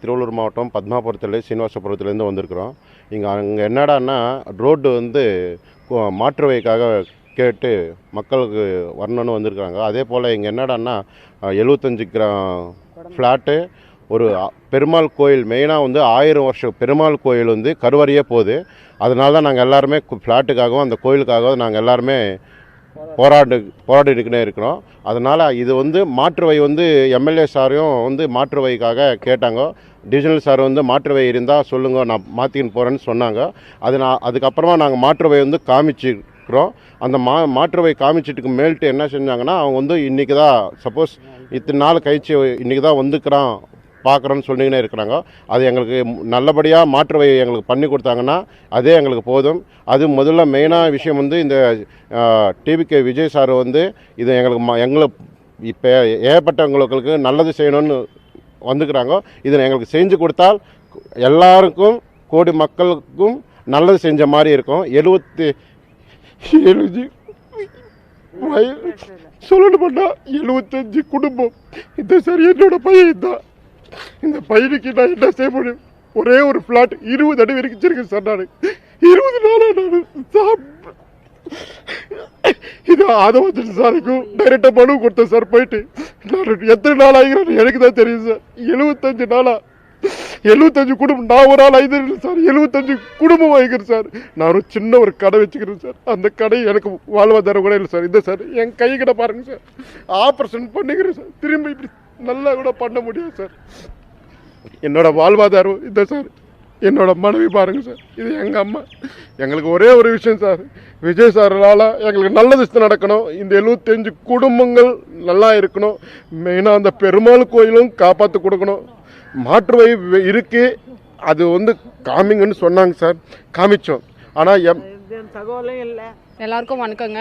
திருவள்ளூர் மாவட்டம் பத்மாபுரத்தில் சீனிவாசபுரத்துலேருந்து வந்திருக்கிறோம். அங்கே என்னடான்னா ரோடு மாற்று வழிக்காக கேட்டு மக்களுக்கு வரணும்னு வந்திருக்காங்க. அதே போல் இங்கே என்னடான்னா 75 ஃப்ளாட்டு ஒரு பெருமாள் கோயில் மெயினாக 1000 வருஷம் பெருமாள் கோயில் கருவறையே போகுது. அதனால தான் நாங்கள் எல்லாருமே ஃப்ளாட்டுக்காகவும் அந்த கோயிலுக்காகவும் நாங்கள் எல்லாருமே போராடிக்கிட்டே இருக்கிறோம். அதனால் இது மாற்று வழி எம்எல்ஏ சாரையும் மாற்று வழிக்காக கேட்டாங்க. டிவிஷனல் சார் மாற்று வழி இருந்தால் சொல்லுங்க, நான் மாற்றிக்கின்னு போகிறேன்னு சொன்னாங்க. அதுக்கப்புறமா நாங்கள் மாற்று வழி காமிச்சிருக்கிறோம். அந்த மாற்று வழி காமிச்சிட்டுக்கு மேல்ட்டு என்ன செஞ்சாங்கன்னா அவங்க இன்றைக்கி தான் சப்போஸ் இத்தனை நாள் கழிச்சு இன்றைக்கி தான் வந்துக்கிறான் பார்க்குறோன்னு சொல்லிக்கினே இருக்கிறாங்க. அது எங்களுக்கு நல்லபடியாக மாற்று வழி எங்களுக்கு பண்ணி கொடுத்தாங்கன்னா அதே எங்களுக்கு போதும். அது முதல்ல மெயினாக விஷயம் இந்த டிவிகே விஜய் சார் இது எங்களுக்கு இப்போ ஏற்பட்டவங்களுக்கு நல்லது செய்யணும்னு வந்துக்கிறாங்க. இதை எங்களுக்கு செஞ்சு கொடுத்தால் எல்லாருக்கும் கோடி மக்களுக்கும் நல்லது செஞ்ச மாதிரி இருக்கும். 75 குடும்பம் இந்த சரி என்னோட பையன் தான். இந்த பையனுக்கு நான் என்ன செய்ய முடியும்? ஒரே ஒரு ஃப்ளாட் 20 அடி வரைக்கும் வச்சிருக்கேன் சார். நான் 20 நாளாக இது ஆதவ சாருக்கும் டைரெக்டாக மனு கொடுத்தேன் சார். போயிட்டு நான் எத்தனை நாள் ஆகிறேன்னு எனக்கு தான் தெரியும் சார். 75 நாளா 75 குடும்பம். நான் ஒரு ஆள் 5 சார், 75 குடும்பம் வாங்கிக்கிறேன் சார். நான் ஒரு சின்ன ஒரு கடை வச்சுக்கிறேன் சார். அந்த கடை எனக்கு வாழ்வாதாரம் கூட இல்லை சார். இந்த சார் என் கை கிட்ட பாருங்க சார், ஆப்ரேஷன் பண்ணிக்கிறேன் சார். திரும்ப இப்படி நல்லா கூட பண்ண முடியாது சார். என்னோட வாழ்வாதாரம் இந்த சார். என்னோட மனைவி பாருங்க சார், இது எங்கள் அம்மா. எங்களுக்கு ஒரே ஒரு விஷயம் சார், விஜய் சாரால் எங்களுக்கு நல்லது நடக்கணும். இந்த 75 குடும்பங்கள் நல்லா இருக்கணும். மெயினாக அந்த பெருமாள் கோயிலும் காப்பாற்றி கொடுக்கணும். மாற்று வழி இருக்கு, அது காமிங்கன்னு சொன்னாங்க சார். காமிச்சோம், ஆனால் தகவலும் இல்லை. எல்லாருக்கும் வணக்கங்க.